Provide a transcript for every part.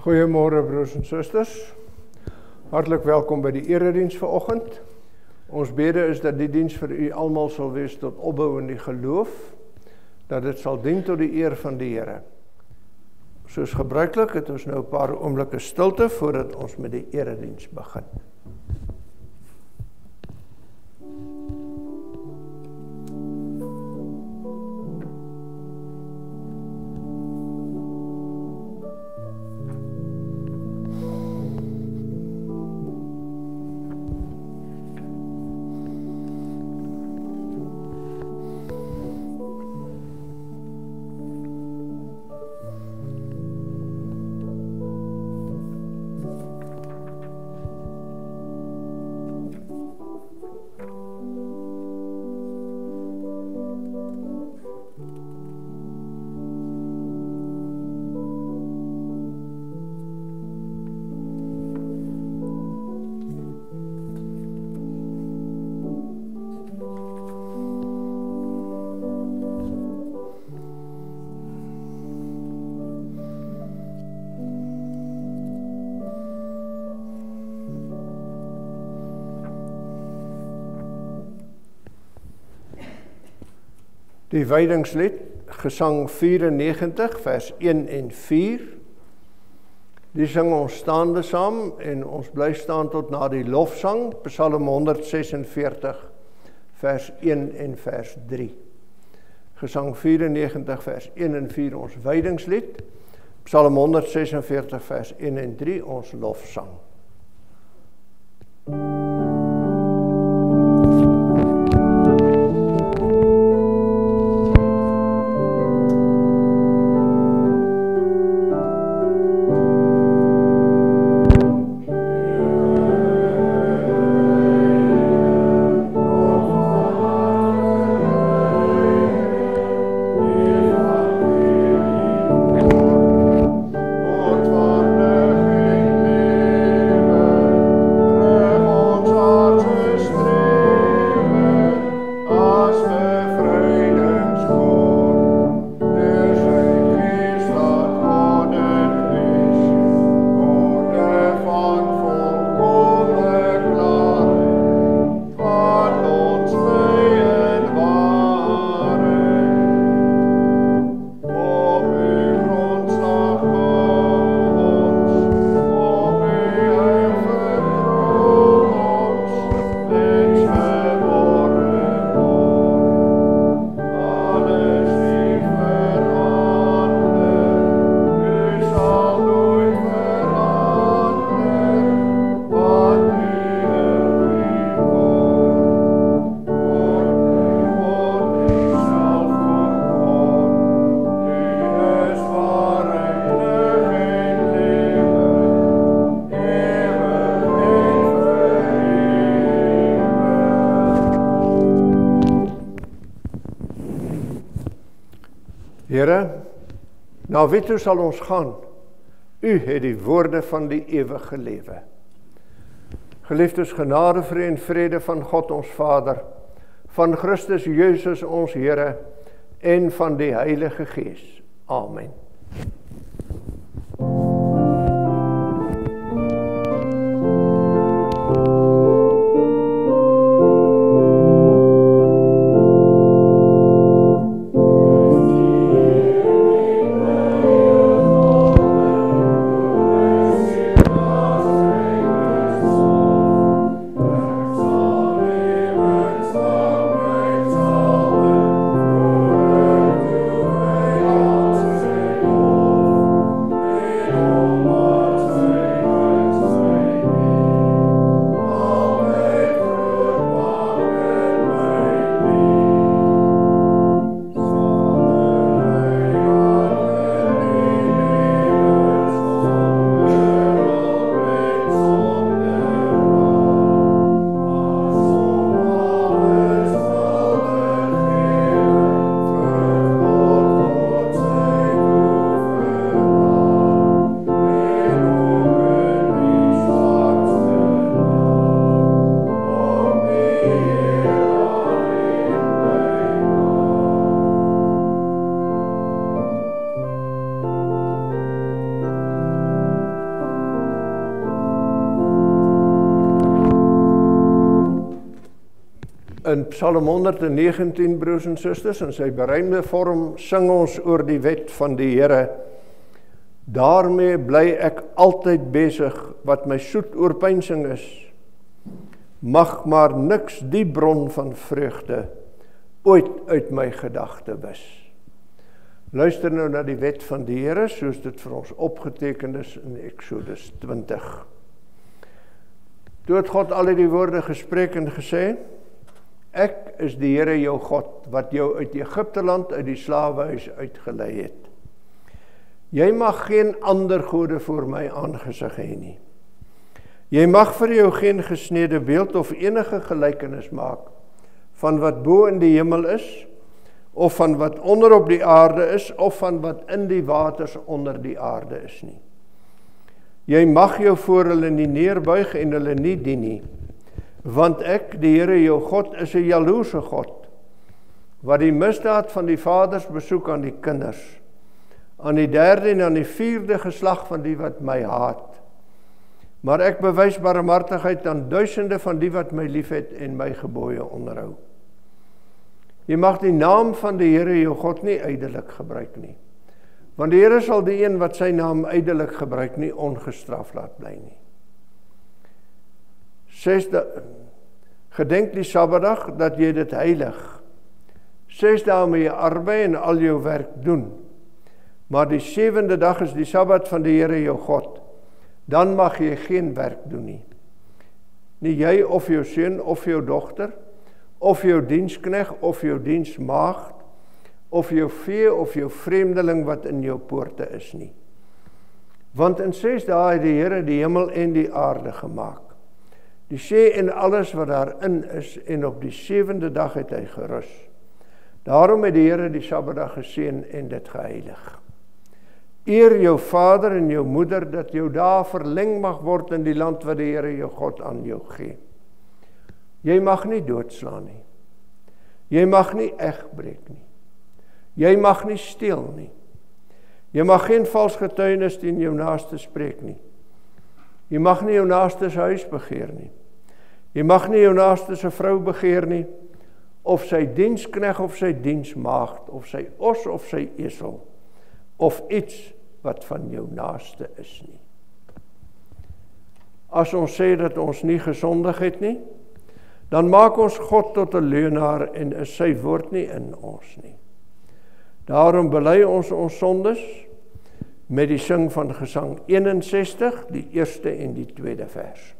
Goeiemôre broers en susters. Hartlik welkom by die erediens vanoggend. Ons bede is dat die diens vir u almal sal wees tot opbou in die geloof, dat dit sal dien tot die eer van die Here. Soos gebruiklik het ons nou 'n paar oomblikke stilte voordat ons met die erediens begin. Die wydingslied, gesang 94, vers 1 en 4. Die sing ons staande saam en ons bly staan tot na die lofsang, Psalm 146, vers 1 en vers 3. Gesang 94, vers 1 en 4, ons wydingslied, Psalm 146, vers 1 en 3, ons lofsang. Here, na wie toe sal ons gaan? U het die woorde van die ewige lewe. Geliefdes, genade, vrede van God ons Vader, van Christus Jesus ons Here en van die Heilige Gees. Amen. Oh In Psalm 119, broers en susters, in sy berymde vorm sing ons oor die wet van die Here. Daarmee bly ek altyd besig, wat my soet oorpeinsing is. Mag maar niks die bron van vreugde ooit uit my gedagte wis. Luister nou na die wet van die Here, soos dit vir ons opgeteken is in Exodus 20. Toe het God al die woorde gespreek en gesê, ek is die Here jou God, wat jou uit Egipte land, uit die slawehuis uitgelei het. Jy mag geen ander gode voor my aangesig hê nie. Jy mag vir jou geen gesnede beeld of enige gelykenis maak, van wat bo in die hemel is, of van wat onder op die aarde is, of van wat in die waters onder die aarde is nie. Jy mag jou voor hulle nie neerbuig en hulle nie dien nie, want ek, die Here jou God, is 'n jaloerse God, wat die misdaad van die vaders besoek aan die kinders, aan die 3de en aan die 4de geslag van die wat my haat. Maar ek bewys barmhartigheid aan duisende van die wat my liefhet en my gebooie onderhou. Jy mag die naam van die Here jou God nie ydelik gebruik nie, want die Here sal die een wat sy naam ydelik gebruik nie ongestraf laat bly nie. 6. Gedenk die Sabbatdag dat jy dit heilig. 6 dae moet jy arbei en al jou werk doen. Maar die 7de dag is die Sabbat van die Here jou God. Dan mag jy geen werk doen nie. Nie jy of jou seun of jou dogter, of jou dienskneg of jou diensmaagd, of jou vee of jou vreemdeling wat in jou poorte is nie. Want in 6 dae het die Here die hemel en die aarde gemaak. Die see en alles wat daarin is, en op die 7de dag het hy gerus. Daarom het die Here die Sabbatdag geseën en dit geheilig. Eer jou vader en jou moeder, dat jou dae verleng mag word in die land wat die Here jou God aan jou gee. Jy mag nie doodslaan nie. Jy mag nie egbreek nie. Jy mag nie steel nie. Jy mag geen vals getuienis teen jou naaste spreek nie. Jy mag nie jou naaste se huis begeer nie. Jy mag nie jou naaste se vrou begeer nie, of sy dienskneg of sy diensmaagd, of sy os of sy esel, of iets wat van jou naaste is nie. As ons sê dat ons nie gesondig het nie, dan maak ons God tot 'n leuenaar en is sy woord nie in ons nie. Daarom bely ons sondes met die sing van Gesang 61, die 1ste en die 2de vers.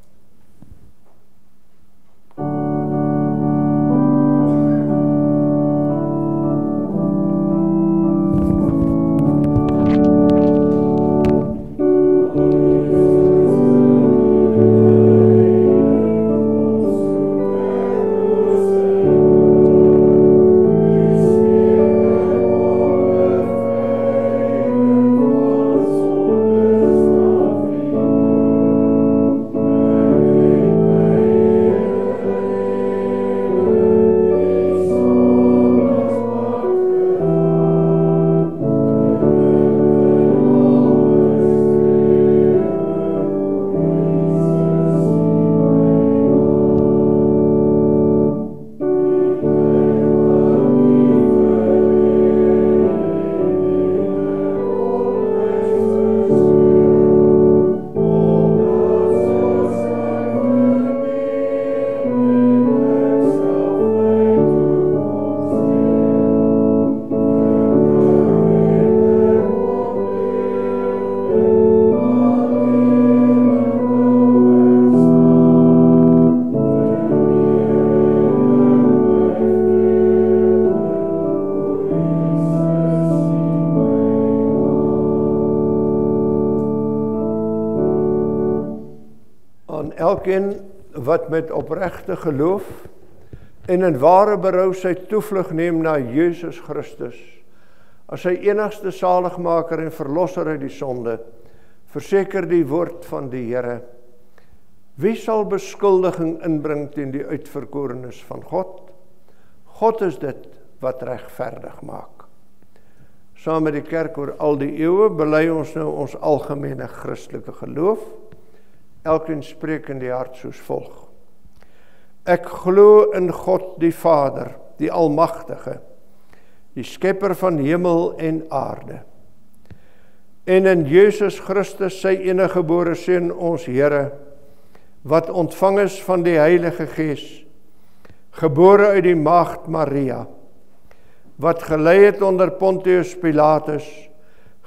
Elkeen wat met opregte geloof en in ware berou sy toevlug neem na Jesus Christus, as sy enigste saligmaker en verlosser uit die sonde, verseker die woord van die Here: wie sal beskuldiging inbring teen die uitverkorenes van God? God is dit wat regverdig maak. Saam met die kerk oor al die eeue bely ons nou ons algemene Christelike geloof. Elkeen spreek in die hart soos volg: Ek glo in God die Vader, die Almagtige, die Skepper van hemel en aarde, en in Jesus Christus, sy eniggebore Seun, ons Here, wat ontvang is van die Heilige Gees, gebore uit die maagd Maria, wat gelei het onder Pontius Pilatus,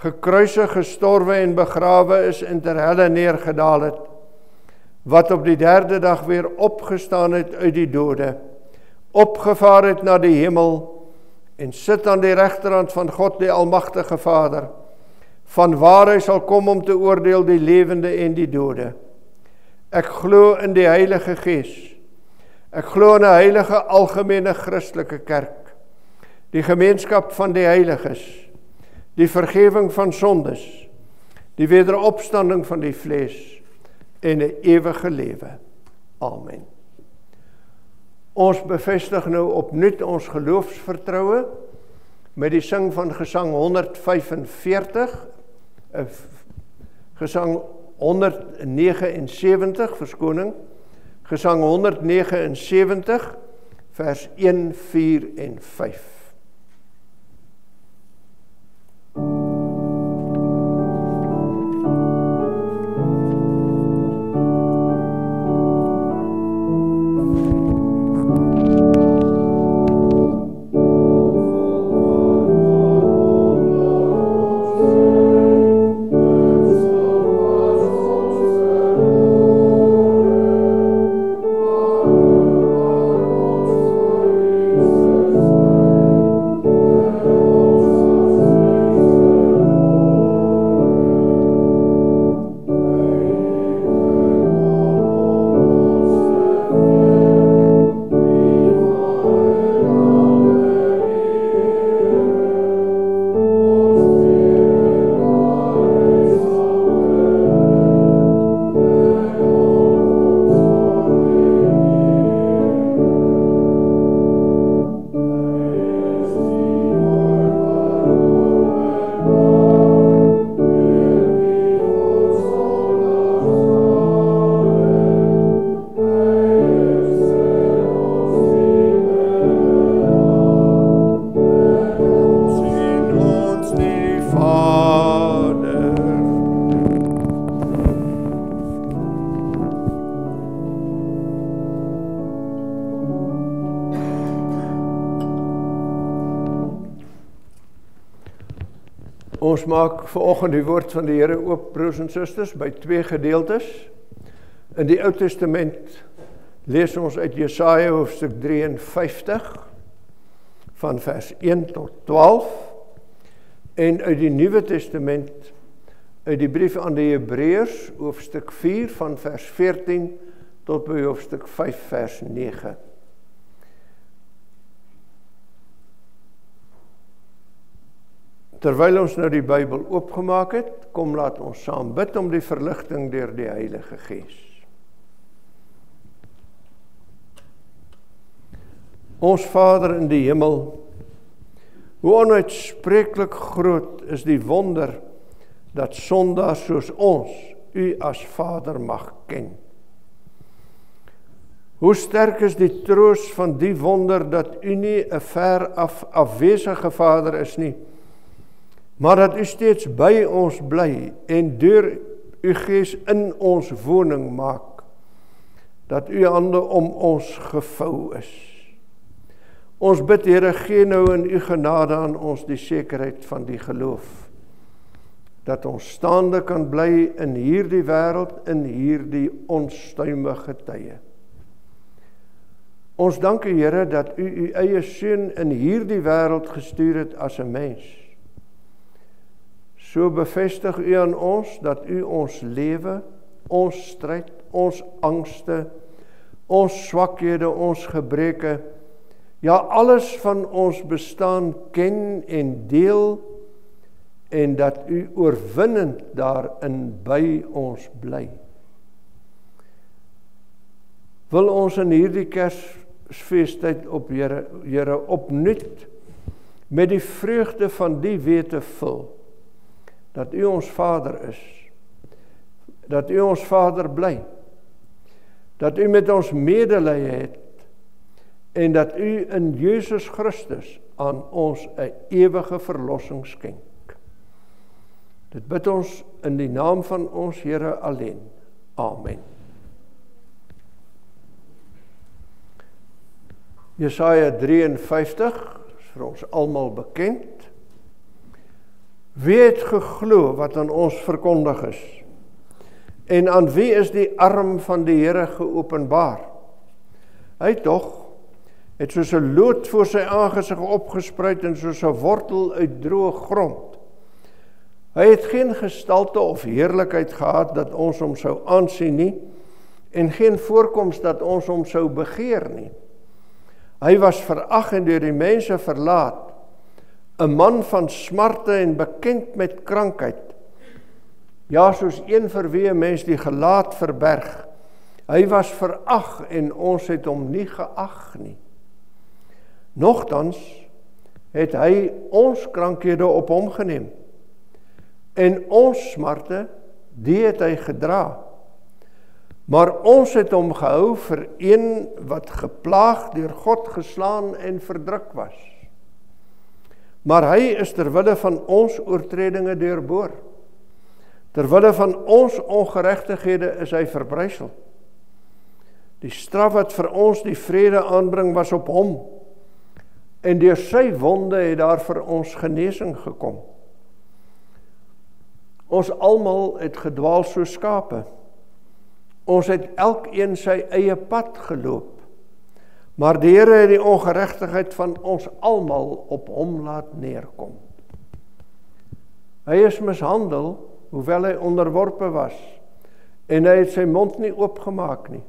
gekruisig, gestorwe en begrawe is en ter helle neergedaal het, wat op die 3de dag weer opgestaan het uit die dode, opgevaar het na die hemel, en sit aan die regterhand van God die Almagtige Vader, van waar hy sal kom om te oordeel die lewende en die dode. Ek glo in die Heilige Gees. Ek glo in 'n heilige algemene Christelike kerk, die gemeenskap van die heiliges, die vergifnis van sondes, die wederopstanding van die vlees en 'n ewige lewe. Amen. Ons bevestig nou opnuut ons geloofsvertroue met die sing van Gesang 145, Gesang 179, verskoning, Gesang 179, vers 1, 4 en 5. Ons maak vanoggend die woord van die Here oop, broers en susters, by 2 gedeeltes. In die Ou Testament lees ons uit Jesaja hoofstuk 53 van vers 1 tot 12 en uit die Nuwe Testament uit die brief aan die Hebreërs hoofstuk 4 van vers 14 tot by hoofstuk 5 vers 9. Terwyl ons nou die Bybel oopgemaak het, kom laat ons saam bid om die verligting deur die Heilige Gees. Ons Vader in die hemel, hoe onuitspreeklik groot is die wonder dat sondaars soos ons U as Vader mag ken. Hoe sterk is die troos van die wonder dat U nie 'n ver afwesige Vader is nie, maar dat U steeds by ons bly en deur U Gees in ons woning maak, dat U hande om ons gevou is. Ons bid, Here, gee nou in U genade aan ons die sekerheid van die geloof, dat ons staande kan bly in hierdie wêreld, in hierdie onstuimige tye. Ons dank U, Here, dat U U eie Seun in hierdie wêreld gestuur het as 'n mens. So bevestig U aan ons dat U ons lewe, ons stryd, ons angste, ons swakhede, ons gebreke, ja alles van ons bestaan ken en deel, en dat U oorwinnend daarin by ons bly. Wil ons in hierdie Kersfeestyd op Here opnuut met die vreugde van die wete vul, dat U ons Vader is, dat U ons Vader bly, dat U met ons medelee het en dat U in Jesus Christus aan ons 'n ewige verlossing skenk. Dit bid ons in die naam van ons Here alleen. Amen. Jesaja 53 is vir ons almal bekend. Wie het geglo wat aan ons verkondig is? En aan wie is die arm van die Here geopenbaar? Hy tog het soos 'n loot voor sy aangesig opgespruit en soos 'n wortel uit droë grond. Hy het geen gestalte of heerlikheid gehad dat ons hom sou aansien nie, en geen voorkoms dat ons hom sou begeer nie. Hy was verag en deur die mense verlaat, 'n man van smarte en bekend met krankheid. Ja, soos een vir wie 'n mens die gelaat verberg. Hy was verag en ons het hom nie geag nie. Nogtans het hy ons krankhede op hom geneem, en ons smarte, die het hy gedra. Maar ons het hom gehou vir een wat geplaag deur God geslaan en verdruk was. Maar hy is ter wille van ons oortredinge deurboor. Ter wille van ons ongeregtighede is hy verbrysel. Die straf wat vir ons die vrede aanbring was op hom, en deur sy wonde het daar vir ons genesing gekom. Ons almal het gedwaal soos skape. Ons het elkeen sy eie pad geloop. Maar die Here het die ongeregtigheid van ons almal op hom laat neerkom. Hy is mishandel, hoewel hy onderworpe was, en hy het sy mond nie oopgemaak nie.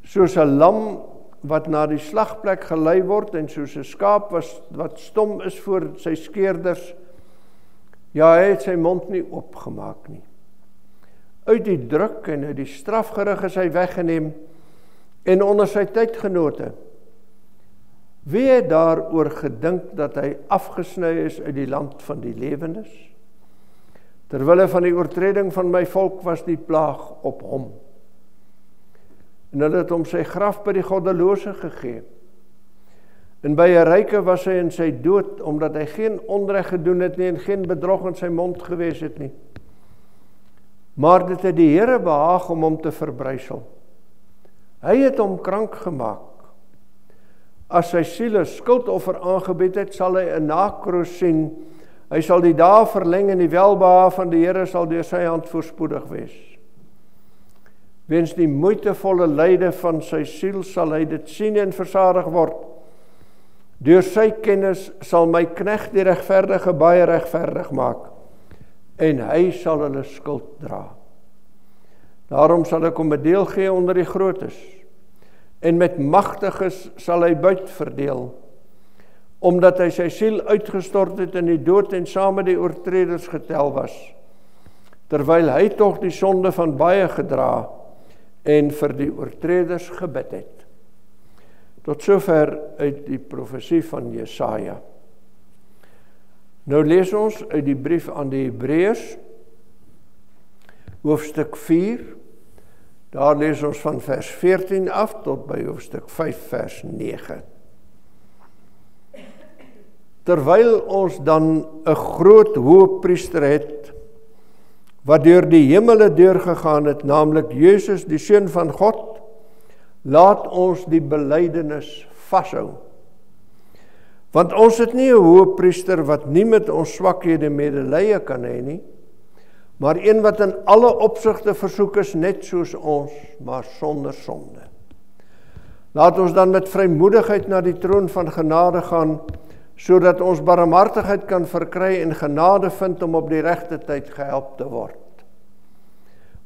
Soos 'n lam wat na die slagplek gelei word, en soos 'n skaap wat stom is voor sy skeerders, ja, hy het sy mond nie oopgemaak nie. Uit die druk en uit die strafgerig is hy weggeneem, en onder sy tydgenote. Wie het daaroor gedink dat hy afgesny is uit die land van die lewendes? Terwille van die oortreding van my volk was die plaag op hom. En hulle het hom sy graf by die goddelose gegee. En by 'n ryke was hy in sy dood, omdat hy geen onreg gedoen het nie en geen bedrog in sy mond gewees het nie. Maar dit het die Here behaag om hom te verbrysel. Hy het hom krank gemaak. As sy siel 'n skuldoffer aangebied het, sal hy 'n nakroos sien. Hy sal die dae verleng en die welbehae van die Here sal deur sy hand voorspoedig wees. Weens die moeitevolle lyde van sy siel sal hy dit sien en versadig word. Deur sy kennis sal my knegt die regverdige baie regverdig maak, en hy sal hulle skuld dra. Daarom sal ek hom 'n deel gee onder die grootes, en met magtiges sal hy buit verdeel, omdat hy sy siel uitgestort het in die dood en saam met die oortreders getel was, terwyl hy tog die sonde van baie gedra en vir die oortreders gebid het. Tot sover uit die profesie van Jesaja. Nou lees ons uit die brief aan die Hebreërs, hoofstuk 4, daar lees ons van vers 14 af tot by hoofstuk 5 vers 9. Terwyl ons dan 'n groot hoëpriester het, wat deur die hemele deurgegaan het, naamlik Jesus, die Seun van God, laat ons die belydenis vashou. Want ons het nie 'n hoëpriester wat nie met ons swakhede medelee kan hê nie, maar een wat in alle opsigte versoek is net soos ons, maar sonder sonde. Laat ons dan met vrymoedigheid na die troon van genade gaan, sodat ons barmhartigheid kan verkry en genade vind om op die regte tyd gehelp te word.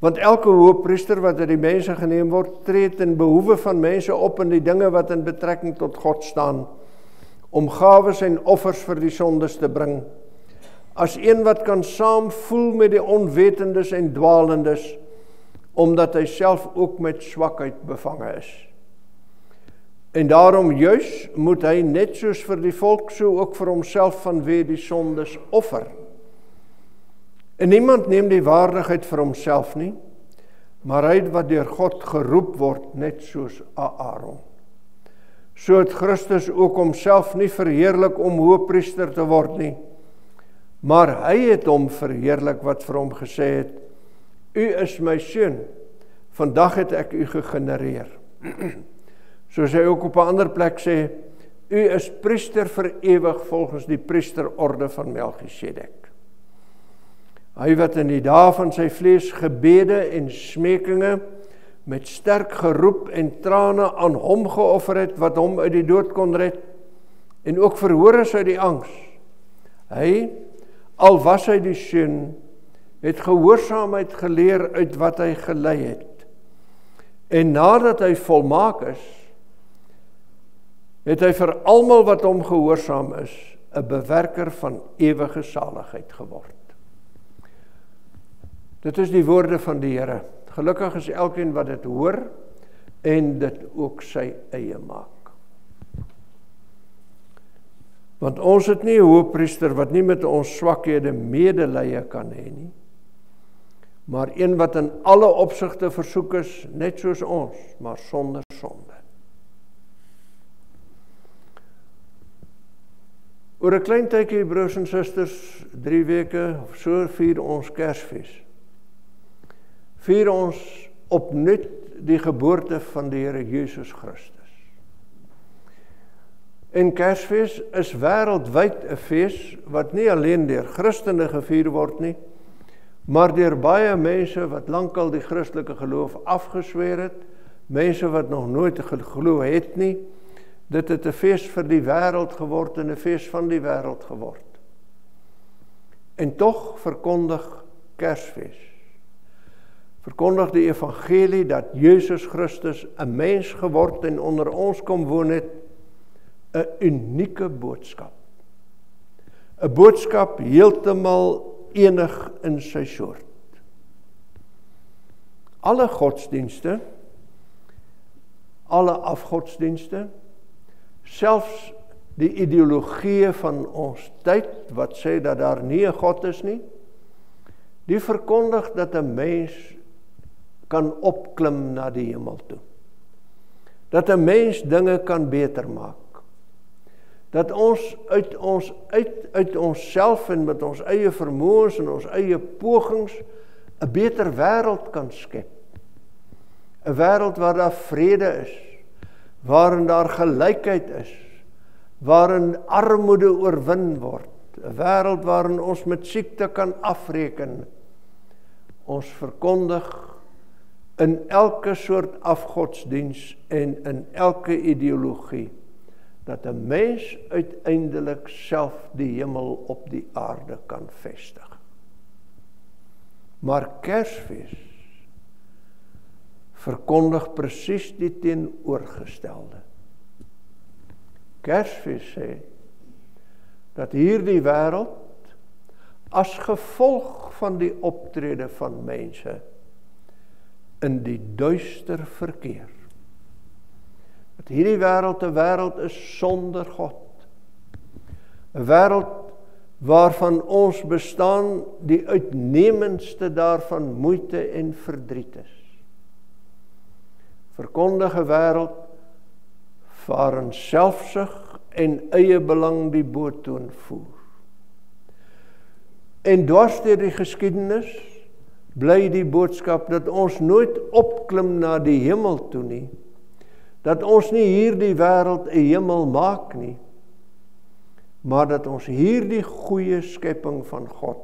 Want elke hoëpriester wat uit die mense geneem word, tree ten behoeve van mense op in die dinge wat in betrekking tot God staan, om gawes en offers vir die sondes te bring, as een wat kan saamvoel met die onwetendes en dwalendes, omdat hy self ook met swakheid bevange is. En daarom juis moet hy net soos vir die volk, so ook vir homself vanweë die sondes offer. En niemand neem die waardigheid vir homself nie, maar hy wat deur God geroep word, net soos Aaron. so het Christus ook homself nie verheerlik om hoëpriester te word nie, maar hy het hom verheerlik wat vir hom gesê het, u is my seun, vandag het ek u gegenereer. Soos hy ook op 'n ander plek sê, u is priester vir ewig volgens die priesterorde van Melchisedek. Hy wat in die dae van sy vlees gebede en smekinge met sterk geroep en trane aan hom geoffer het, wat hom uit die dood kon red, en ook verhoor is uit die angs. Hy, al was hy die seun, het gehoorsaamheid geleer uit wat hy gelei het. En nadat hy volmaak is, het hy vir almal wat hom gehoorsaam is, 'n bewerker van ewige saligheid geword. Dit is die woorde van die Here. Gelukkig is elkeen wat dit hoor en dit ook sy eie maak. Want ons het nie 'n hoëpriester wat nie met ons swakhede medelee kan hê nie, maar een wat in alle opsigte versoek is, net soos ons, maar sonder sonde. Oor 'n klein tydjie, broers en susters, 3 weke of so, vier ons Kersfees. Vier ons opnuut die geboorte van die Here Jesus Christus. En Kersfees is wêreldwyd 'n fees wat nie alleen deur Christene gevier word nie, maar deur baie mense wat lankal die Christelike geloof afgesweer het, mense wat nog nooit geglo het nie. Dit het 'n fees vir die wêreld geword en 'n fees van die wêreld geword. En tog verkondig Kersfees. Verkondig die evangelie dat Jesus Christus 'n mens geword en onder ons kom woon het, 'n unieke boodskap. 'n Boodskap heeltemal enig in sy soort. Alle godsdienste, alle afgodsdienste, selfs die ideologieë van ons tyd, wat sê dat daar nie 'n God is nie, die verkondig dat 'n mens kan opklim na die hemel toe. Dat 'n mens dinge kan beter maak. Dat ons uit onsself en met ons eie vermoëns en ons eie pogings 'n beter wêreld kan skep. 'n Wêreld waar daar vrede is, waarin daar gelykheid is, waarin armoede oorwin word, 'n wêreld waarin ons met siekte kan afreken. Ons verkondig in elke soort afgodsdiens en in elke ideologie, dat 'n mens uiteindelik self die hemel op die aarde kan vestig. Maar Kersfees verkondig presies die teenoorgestelde. Kersfees sê dat hierdie wêreld as gevolg van die optrede van mense in die duister verkeer. Dat hierdie wêreld 'n wêreld is sonder God. 'n Wêreld waarvan ons bestaan die uitnemendste daarvan moeite en verdriet is. Verkondig 'n wêreld waarin selfsug en eie belang die boottoon voer. En dwars deur die geskiedenis bly die boodskap dat ons nooit opklim na die hemel toe nie, dat ons nie hierdie wêreld 'n hemel maak nie, maar dat ons hierdie goeie skepping van God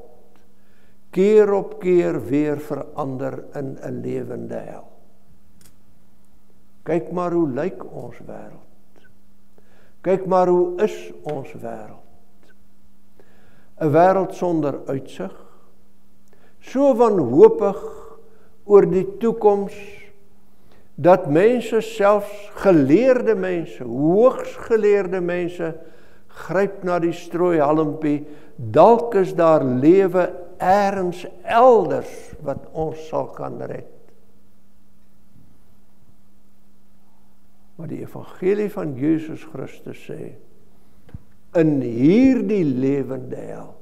keer op keer weer verander in 'n lewende hel. Kyk maar hoe lyk ons wêreld. Kyk maar hoe is ons wêreld. 'n Wêreld sonder uitsig, so wanhoopig oor die toekoms, dat mense, selfs geleerde mense, hoogs geleerde mense, gryp na die strooihalmpie, dalk is daar lewe elders elders wat ons sal kan red. Maar die evangelie van Jesus Christus sê, in hierdie lewende hel,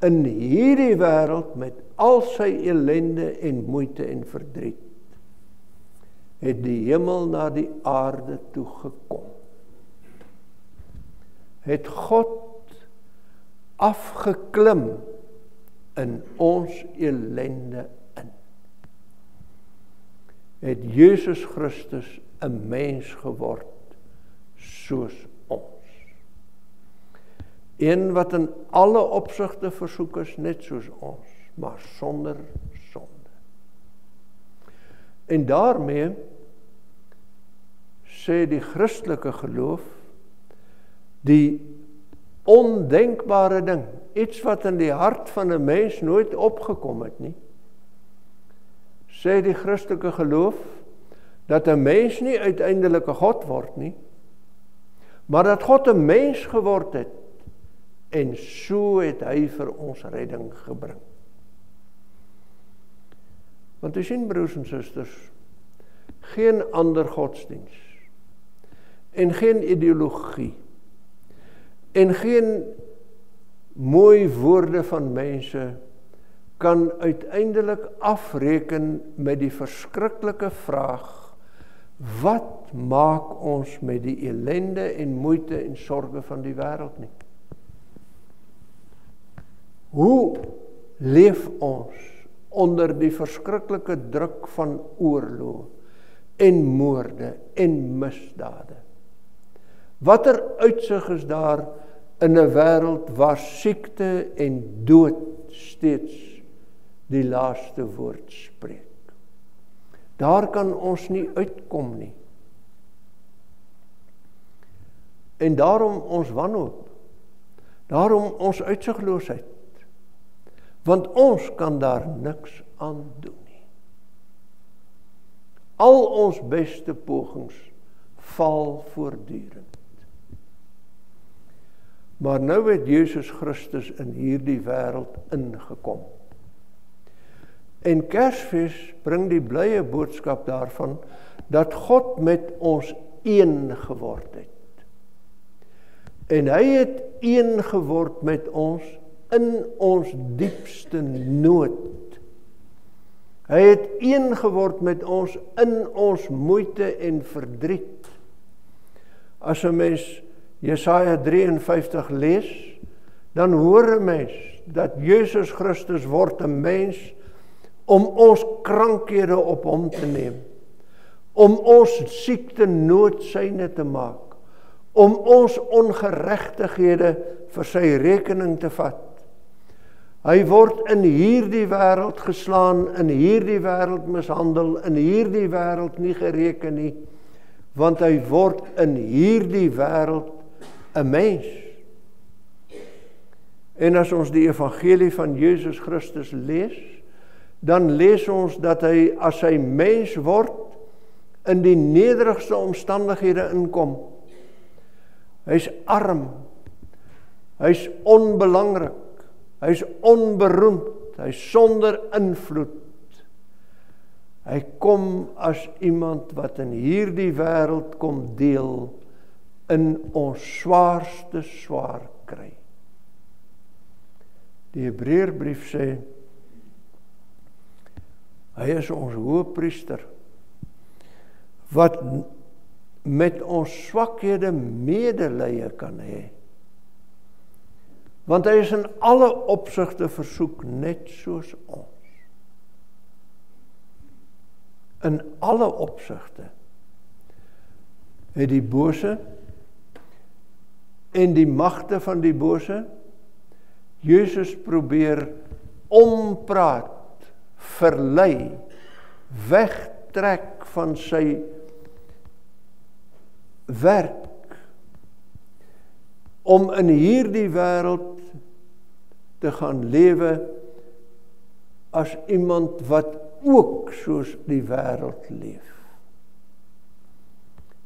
in hierdie wêreld met al sy ellende en moeite en verdriet, het die hemel na die aarde toe gekom. Het God afgeklim in ons ellende in. Het Jesus Christus 'n mens geword soos ons. Een wat in alle opsigte versoek is, net soos ons, maar sonder sonde. En daarmee sê die Christelike geloof, die ondenkbare ding, iets wat in die hart van 'n mens nooit opgekom het nie, sê die Christelike geloof, dat 'n mens nie uiteindelik 'n God word nie, maar dat God 'n mens geword het, en so het hy vir ons redding gebring. Want u sien, broers en susters, geen ander godsdiens, en geen ideologie, en geen mooi woorde van mense, kan uiteindelik afreken met die verskriklike vraag, wat maak ons met die ellende en moeite en sorge van die wêreld nie? Hoe leef ons onder die verskriklike druk van oorlog en moorde en misdade? Watter uitsig is daar in 'n wêreld waar siekte en dood steeds die laaste woord spreek? Daar kan ons nie uitkom nie. En daarom ons wanhoop, daarom ons uitsigloosheid, want ons kan daar niks aan doen nie. Al ons beste pogings val voortdurend. Maar nou het Jesus Christus in hierdie wêreld ingekom. En Kersfees bring die blye boodskap daarvan, dat God met ons een geword het. En hy het een geword met ons in ons diepste nood. Hy het een geword met ons in ons moeite en verdriet. As 'n mens Jesaja 53 lees, dan hoor 'n mens dat Jesus Christus word 'n mens om ons krankhede op hom te neem, om ons siekte nood syne te maak, om ons ongeregtighede vir sy rekening te vat. Hy word in hierdie wêreld geslaan, in hierdie wêreld mishandel, in hierdie wêreld nie gereken nie, want hy word in hierdie wêreld 'n mens. En as ons die evangelie van Jesus Christus lees, dan lees ons dat hy, as hy mens word, in die nederigste omstandighede inkom. Hy's arm, hy's onbelangrik, hy's onberoemd, hy's sonder invloed. Hy kom as iemand wat in hierdie wêreld kom deel in ons swaarste swaar kry. Die Hebreërbrief sê, hy is ons hoëpriester, wat met ons swakhede medelee kan hê. Want hy is in alle opsigte versoek net soos ons. In alle opsigte het die bose en die magte van die bose Jesus probeer ompraat, verlei, wegtrek van sy werk, om in hierdie wêreld te gaan lewe as iemand wat ook soos die wêreld leef.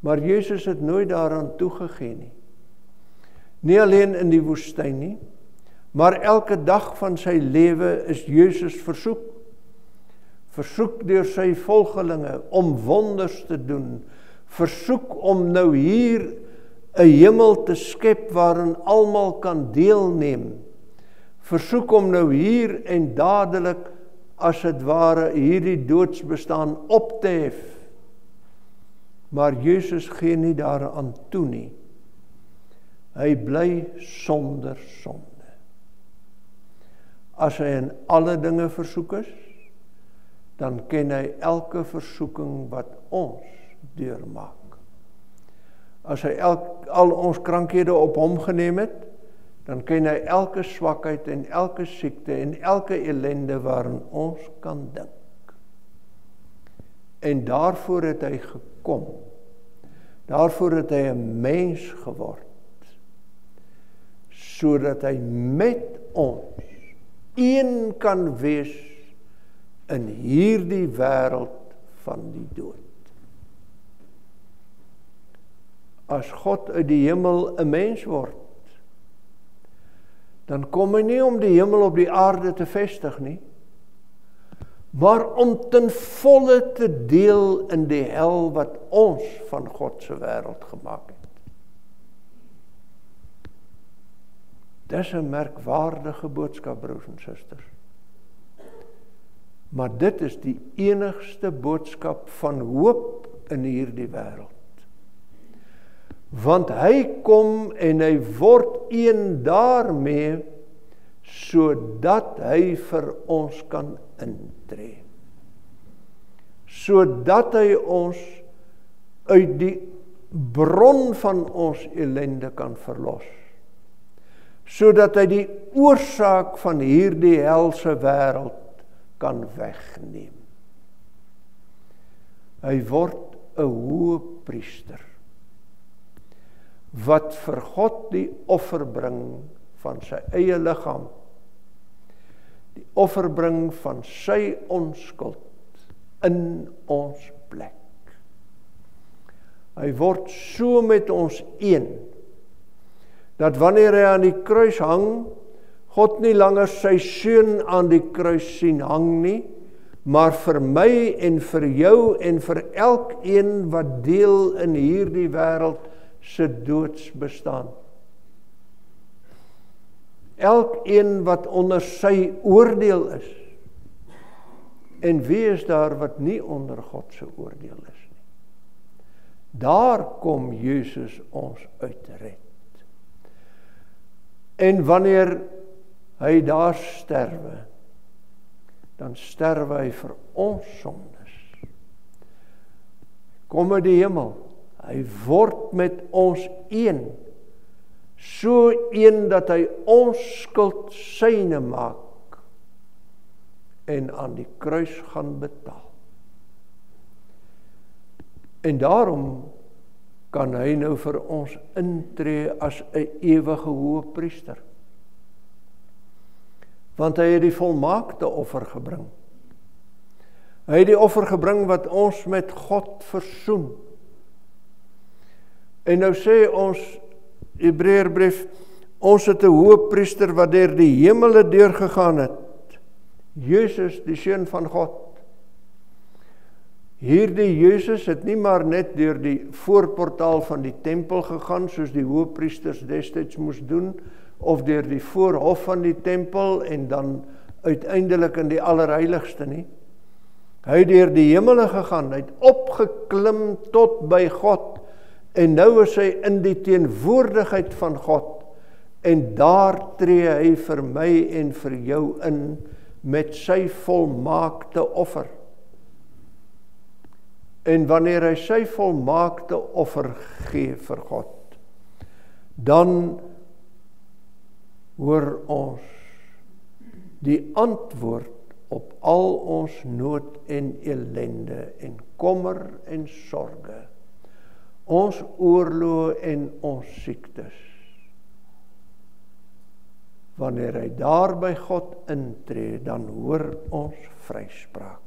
Maar Jesus het nooit daaraan toegegee nie. Nie alleen in die woestyn nie, maar elke dag van sy lewe is Jesus versoek deur sy volgelinge om wonders te doen, versoek om nou hier 'n hemel te skep waarin almal kan deelneem, versoek om nou hier en dadelik as dit ware hierdie doodsbestaan op te hef Maar Jesus gee nie daaraan toe nie. Hy bly sonder sonde. As hy in alle dinge versoek is, dan ken hy elke versoeking wat ons deurmaak. As hy al ons krankhede op hom geneem het, dan ken hy elke swakheid en elke siekte en elke ellende waarin ons kan dink. En daarvoor het hy gekom. Daarvoor het hy 'n mens geword. Sodat hy met ons een kan wees in hierdie wêreld van die dood. As God uit die hemel 'n mens word, dan kom hy nie om die hemel op die aarde te vestig nie, maar om ten volle te deel in die hel wat ons van God se wêreld gemaak het. Dis 'n merkwaardige boodskap, broers en susters. Maar dit is die enigste boodskap van hoop in hierdie wêreld. Want hy kom en hy word een daarmee, sodat hy vir ons kan intree. Sodat hy ons uit die bron van ons ellende kan verlos. Sodat hy die oorsaak van hierdie helse wêreld kan wegneem. Hy word 'n hoëpriester, wat vir God die offer bring van sy eie liggaam, die offer bring van sy onskuld in ons plek. Hy word so met ons een, dat wanneer hy aan die kruis hang, God nie langer sy seun aan die kruis sien hang nie, maar vir my en vir jou en vir elkeen wat deel in hierdie wêreld se doodsbestaan. Elkeen wat onder sy oordeel is. En wie is daar wat nie onder God se oordeel is nie? Daar kom Jesus ons uitred. En wanneer hy daar sterwe, dan sterwe hy vir ons sondes. Kom uit die hemel, hy word met ons een, so een dat hy ons skuld syne maak en aan die kruis gaan betaal. En daarom kan hy nou vir ons intree as 'n ewige hoëpriester. Want hy het die volmaakte offer gebring. Hy het die offer gebring wat ons met God versoen. En nou sê ons Hebreërbrief, ons het 'n hoëpriester wat deur die hemele deurgegaan het. Jesus, die seun van God. Hierdie Jesus het nie maar net deur die voorportaal van die tempel gegaan, soos die hoëpriesters destyds moes doen, of deur die voorhof van die tempel en dan uiteindelik in die allerheiligste nie. Hy het deur die hemele gegaan, hy het opgeklim tot by God, en nou is hy in die teenwoordigheid van God, en daar tree hy vir my en vir jou in met sy volmaakte offer. En wanneer hy sy volmaakte offer gee vir God, dan hoor ons die antwoord op al ons nood en ellende en kommer en sorge, ons oorloë en ons siektes. Wanneer hy daar by God intree, dan hoor ons vryspraak.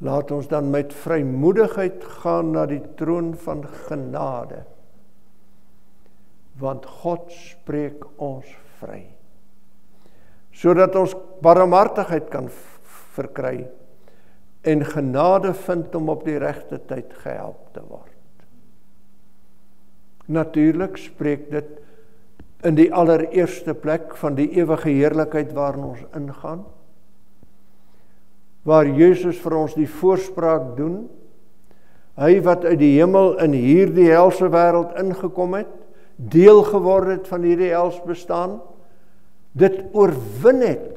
Laat ons dan met vrymoedigheid gaan na die troon van genade, want God spreek ons vry, sodat ons barmhartigheid kan verkry en genade vind om op die regte tyd gehelp te word. Natuurlik spreek dit in die allereerste plek van die ewige heerlikheid waarin ons ingaan. waar Jesus vir ons die voorspraak doen, hy wat uit die hemel in hierdie helse wêreld ingekom het, deel geword het van hierdie hels bestaan, dit oorwin het,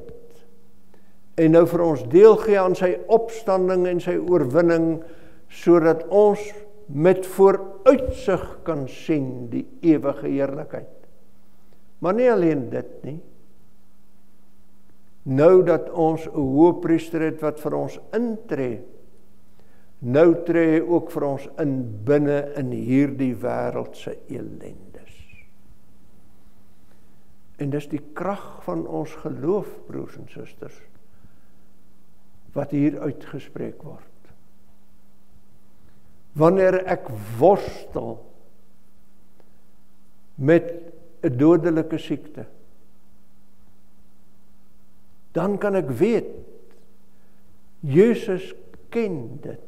en nou vir ons deel gee aan sy opstanding en sy oorwinning, sodat ons met vooruitsig kan sien die ewige heerlikheid. Maar nie alleen dit nie, nou dat ons 'n hoëpriester het wat vir ons intree, nou tree hy ook vir ons in binne in hierdie wêreldse elendes. En dis die krag van ons geloof, broers en susters, wat hier uitgespreek word. Wanneer ek worstel met 'n dodelike siekte, dan kan ek weet, Jesus ken dit.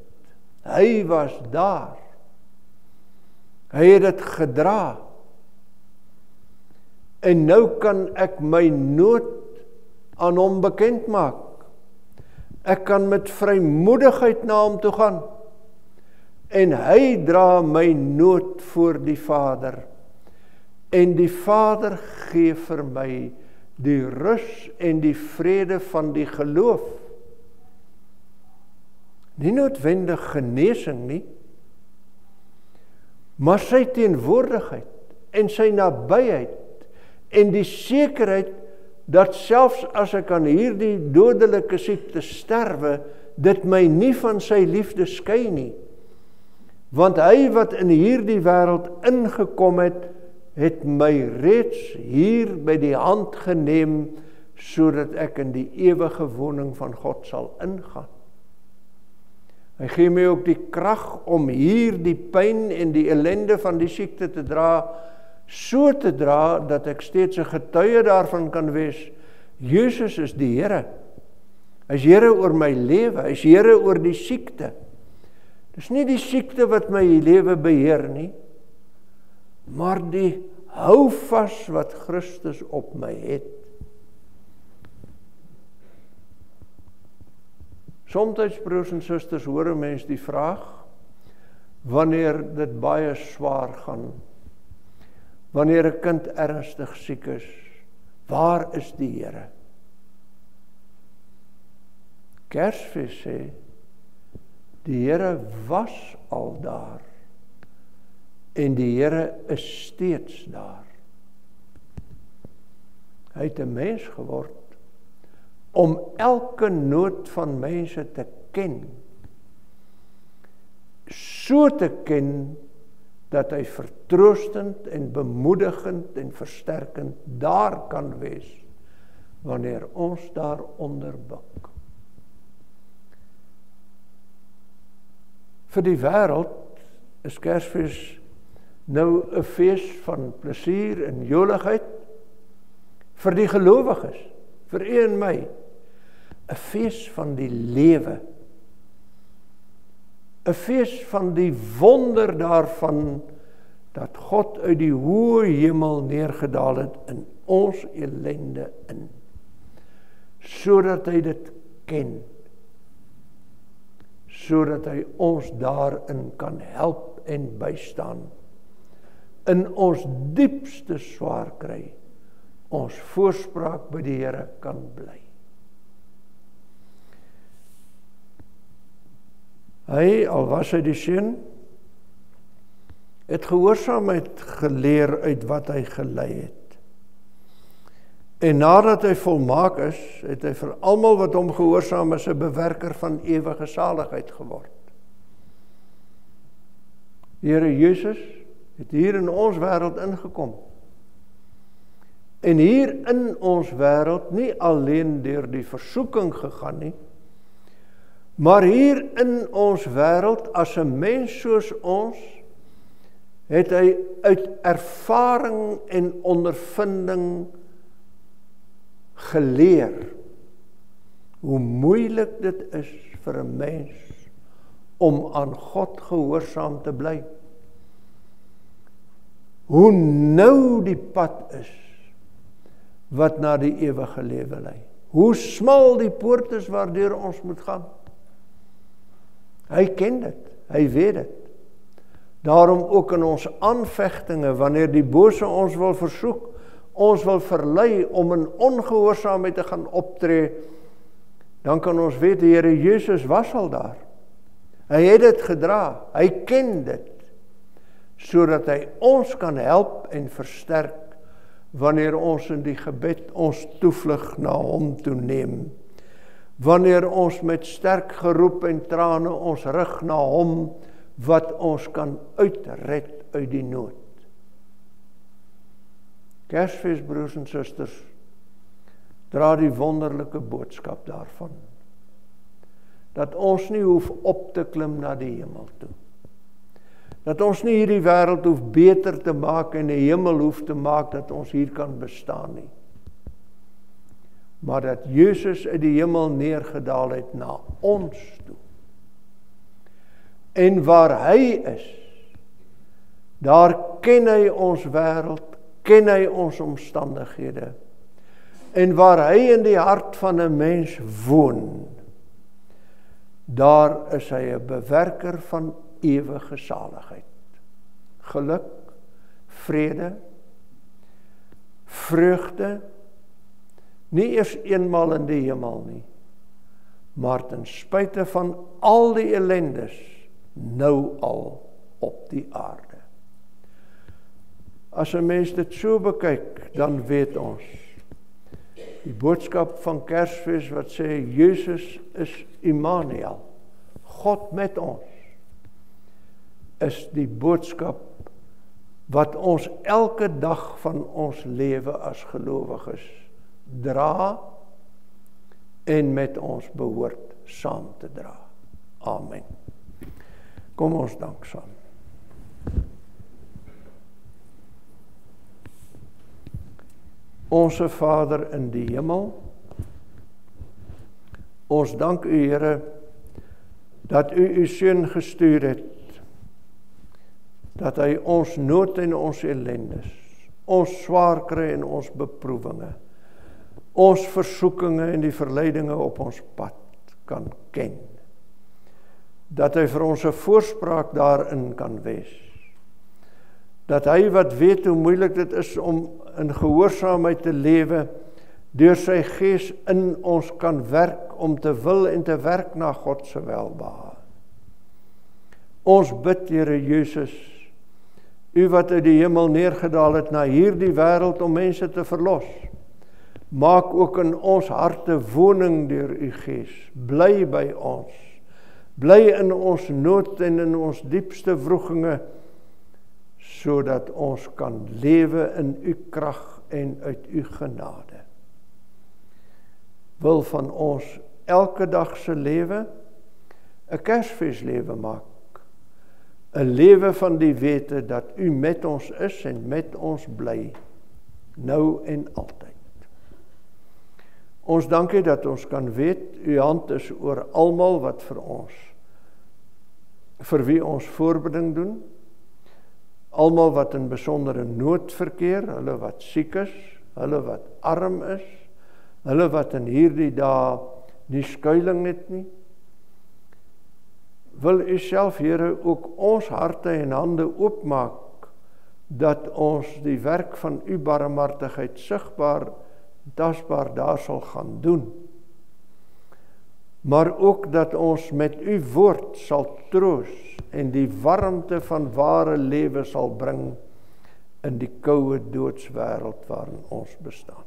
Hy was daar. Hy het dit gedra. En nou kan ek my nood aan hom bekend maak. Ek kan met vrymoedigheid na hom toe gaan. En hy dra my nood voor die Vader. En die Vader gee vir my die rus en die vrede van die geloof. Nie noodwendig genesing nie, maar sy teenwoordigheid en sy nabyheid en die sekerheid dat selfs as ek aan hierdie dodelike siekte sterwe, dit my nie van sy liefde skei nie. Want hy wat in hierdie wêreld ingekom het, het my reeds hier by die hand geneem, sodat ek in die ewige woning van God sal ingaan. Hy gee my ook die krag om hier die pyn en die ellende van die siekte te dra, so te dra, dat ek steeds 'n getuie daarvan kan wees, Jesus is die Here. Hy is Here oor my lewe, hy is Here oor die siekte. Dis nie die siekte wat my lewe beheer nie, maar die houvas wat Christus op my het. Somtyds, broers en susters, hoor 'n mens die vraag, wanneer dit baie swaar gaan, wanneer 'n kind ernstig siek is, waar is die Here? Kersfees sê, die Here was al daar, en die Here is steeds daar. Hy het 'n mens geword, om elke nood van mense te ken, so te ken, dat hy vertroostend en bemoedigend en versterkend daar kan wees, wanneer ons daaronder buk. Vir die wêreld is Kersfees nou 'n fees van plesier en joligheid, vir die gelowiges, vir u en my, 'n fees van die lewe, 'n fees van die wonder daarvan, dat God uit die hoë hemel neergedaal het in ons ellende in, sodat hy dit ken, sodat hy ons daarin kan help en bystaan, in ons diepste swaar kry, ons voorspraak by die Here kan bly. Hy, al was hy die seun, het gehoorsaamheid geleer uit wat hy gelei het. En nadat hy volmaak is, het hy vir almal wat hom gehoorsaam is, 'n bewerker van ewige saligheid geword. Die Here Jesus het hier in ons wêreld ingekom. En hier in ons wêreld nie alleen deur die versoeking gegaan nie, maar hier in ons wêreld as 'n mens soos ons, het hy uit ervaring en ondervinding geleer hoe moeilik dit is vir 'n mens om aan God gehoorsaam te bly. Hoe nou die pad is wat na die ewige lewe lei. hoe smal die poort is waardeur ons moet gaan. Hy ken dit, hy weet dit. Daarom ook in ons aanvegtinge, wanneer die bose ons wil versoek, ons wil verlei om in ongehoorsaamheid te gaan optree, dan kan ons weet, die Here Jesus was al daar. Hy het dit gedra, hy ken dit, sodat hy ons kan help en versterk, wanneer ons in die gebed ons toevlug na hom toe neem. Wanneer ons met sterk geroep en trane ons rig na hom, wat ons kan uitred uit die nood. Kersfees, broers en susters, dra die wonderlike boodskap daarvan, dat ons nie hoef op te klim na die hemel toe. Dat ons nie hierdie wêreld hoef beter te maak en die hemel hoef te maak dat ons hier kan bestaan nie. Maar dat Jesus uit die hemel neergedaal het na ons toe. En waar hy is, daar ken hy ons wêreld, ken hy ons omstandighede. En waar hy in die hart van 'n mens woon, daar is hy 'n bewerker van ewige saligheid. Geluk, vrede, vreugde, nie eers eenmaal in die hemel nie, maar ten spyte van al die ellendes, nou al op die aarde. As 'n mens dit so bekyk, dan weet ons, die boodskap van Kersfees wat sê, Jesus is Immanuel, God met ons, is die boodskap wat ons elke dag van ons lewe as gelowiges dra en met ons behoort saam te dra. Amen. Kom ons dank saam. Onse Vader in die hemel, ons dank u, Here, dat u uw Seun gestuur het, dat hy ons nood en ons ellendes, ons swaar kry en ons beproewinge, ons versoekinge en die verleidinge op ons pad kan ken. Dat hy vir ons 'n voorspraak daarin kan wees. Dat hy wat weet hoe moeilik dit is om in gehoorsaamheid te lewe, deur sy Gees in ons kan werk om te wil en te werk na God se welbehae. Ons bid, Here Jesus, u wat uit die hemel neergedaal het na hierdie wêreld om mense te verlos, maak ook in ons harte woning deur u Gees. Bly by ons. Bly in ons nood en in ons diepste wroeginge, sodat ons kan lewe in u krag en uit u genade. Wil van ons elke dag se lewe 'n Kersfeeslewe maak. 'n lewe van die wete dat u met ons is en met ons bly, nou en altyd. Ons dankie dat ons kan weet, u hand is oor almal wat vir wie ons voorbeding doen, almal wat in besondere nood verkeer, hulle wat siek is, hulle wat arm is, hulle wat in hierdie dae nie skuiling het nie. Wil u self, Here, ook ons harte en hande oopmaak, dat ons die werk van u barmhartigheid sigbaar, tasbaar daar sal gaan doen. Maar ook dat ons met u woord sal troos en die warmte van ware lewe sal bring in die koue doodswêreld waarin ons bestaan.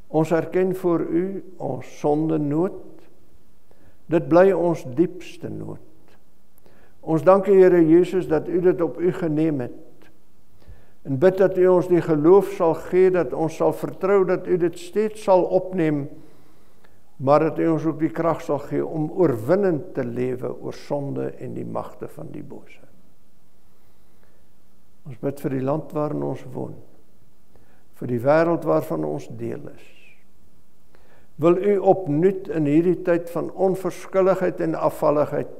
Ons erken voor u ons sonde nood. Dit bly ons diepste nood. Ons dank u, Here Jesus, dat u dit op u geneem het. En bid dat u ons die geloof sal gee, dat ons sal vertrou dat u dit steeds sal opneem, maar dat u ons ook die krag sal gee om oorwinnend te lewe oor sonde en die magte van die bose. Ons bid vir die land waarin ons woon, vir die wêreld waarvan ons deel is. Wil u opnuut in hierdie tyd van onverskilligheid en afvalligheid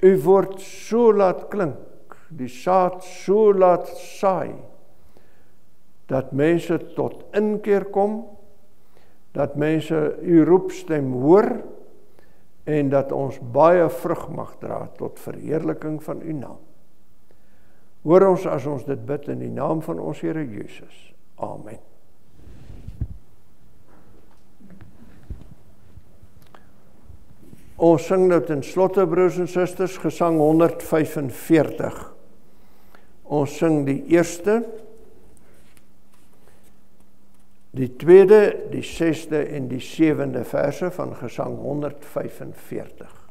u woord so laat klink, die saad so laat saai, dat mense tot inkeer kom, dat mense u roepstem hoor, en dat ons baie vrug mag dra tot verheerliking van u naam. Hoor ons as ons dit bid in die naam van ons Here Jesus. Amen. Ons sing nou ten slotte, broers en susters, gesang 145. Ons sing die eerste, die tweede, die 6de en die 7de verse van gesang 145.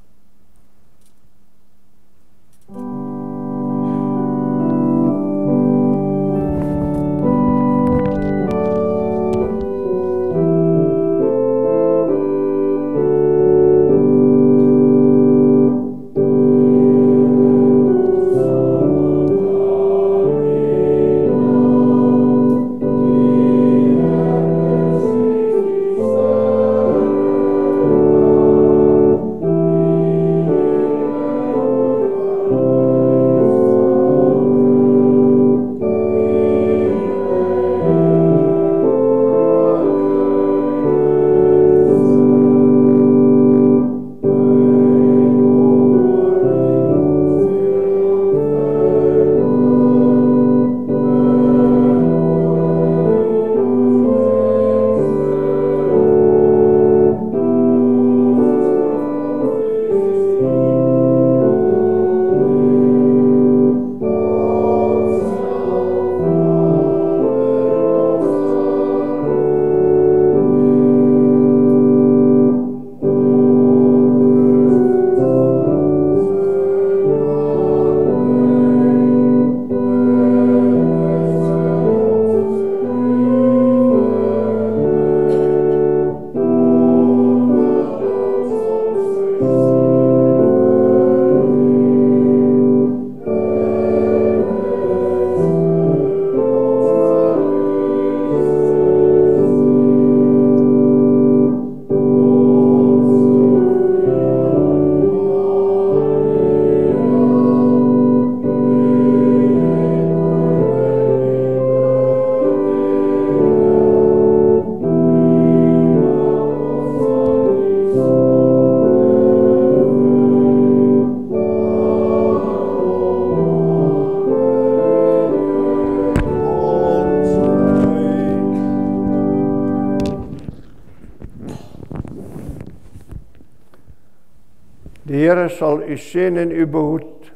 Die Here sal u seën en u behoed.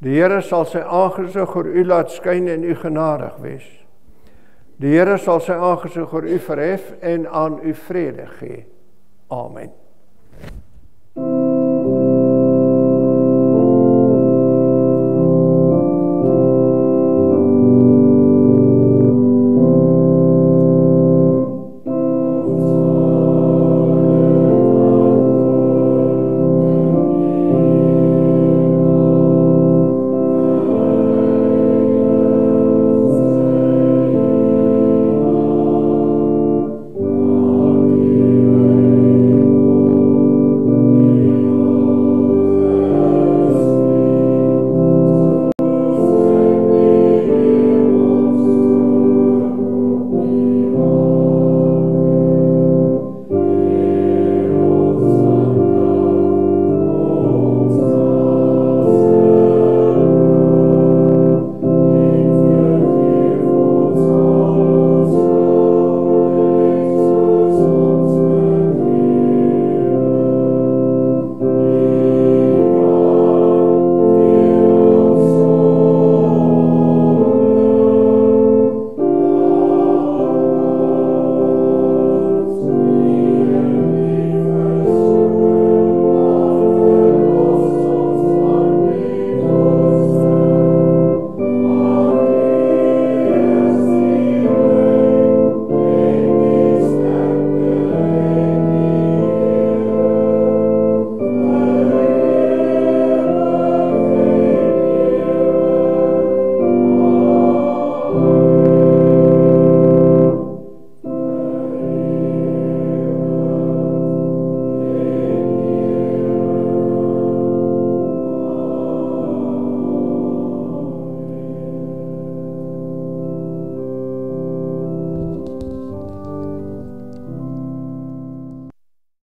Die Here sal sy aangesig oor u laat skyn en u genadig wees. Die Here sal sy aangesig oor u verhef en aan u vrede gee. Amen.